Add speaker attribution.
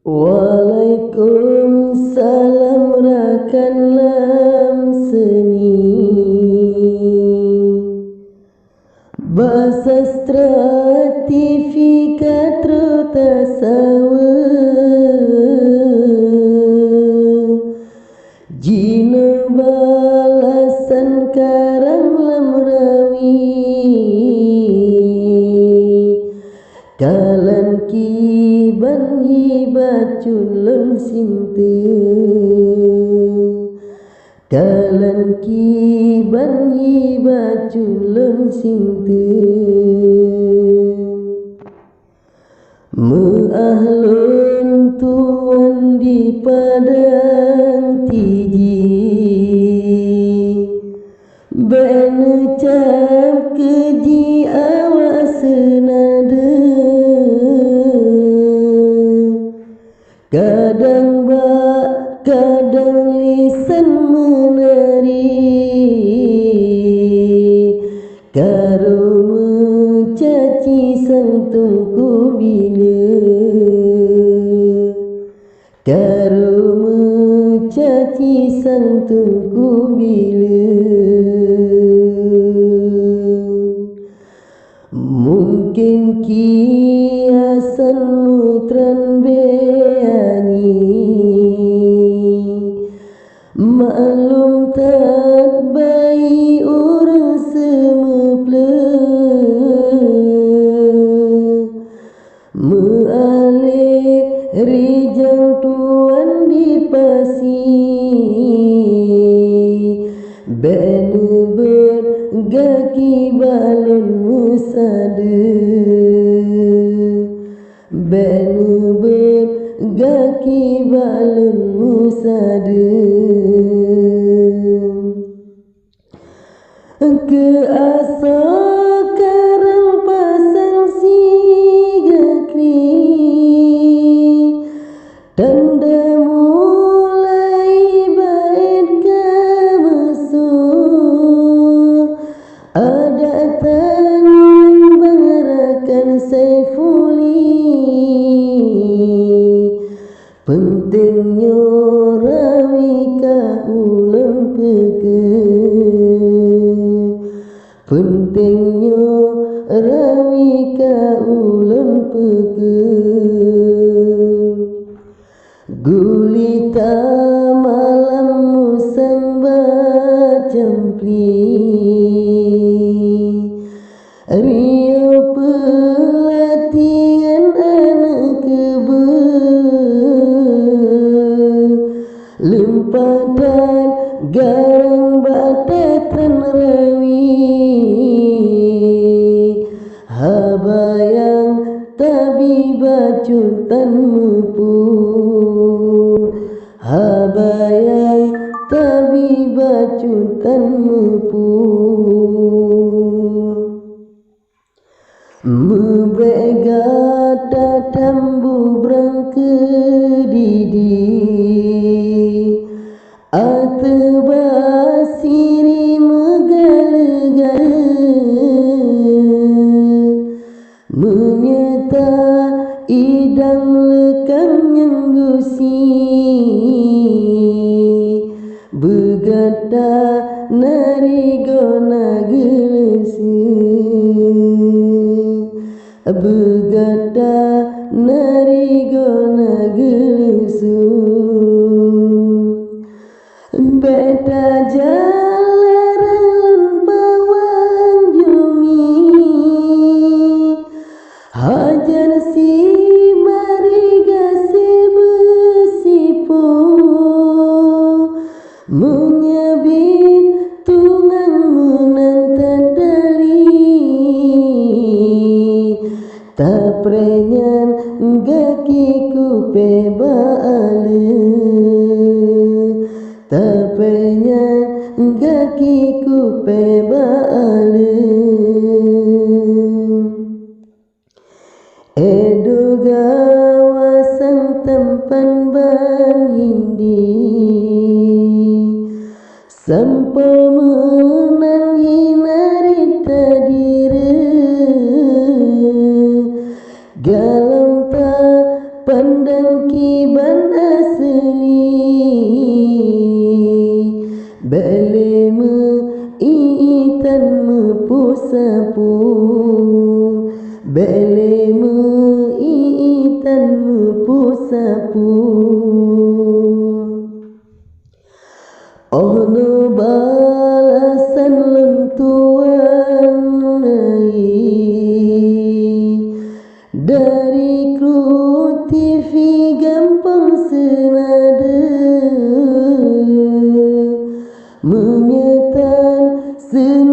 Speaker 1: Waalaikumsalam rakan lam seni Basastra TV katro tasawa Jina balasan karang lam rawi Kalan kiban hibat culun sinte Kalan kiban hibat culun sinte Meahlun tuan di padang tiji Benecap keji awak senada Kadang bak, kadang lisan menari Karo mencaci sang tungku bila Karo mencaci sang tungku bila Mungkin kiasan mutran maklum tak bayi orang semeple Mealih rijang tuan di pasi Bene bergaki balon mesada Bene bergaki balon mesada Ke asa karang pasang sigakri Tanda mulai bait kemasuk Ada tangan bangarakan saifuli Pentingnya rawi ka ulang Pentingnya rawi ka ulang Gulita malam musang bacampli Rio pelatihan anak kebe Lempatan garang batetan rawi Habayang tabi bacutan mepu Habayang tabi bacutan mepu Membega tatambu berangke didi Atebasiri megala-gala Menyata idam lekang yang gusi Begata narigona gelesi Begata narigona gelesi Beta jalaran bawang jumi Hajar si mariga si besipo Menyabit tungang menantan dali Taprenyan gakiku pebaale Tapenyan gakiku pebaale Eduga wasang tempan ban hindi Sampai menang hinari tadire Galam tak pandang kiri Senang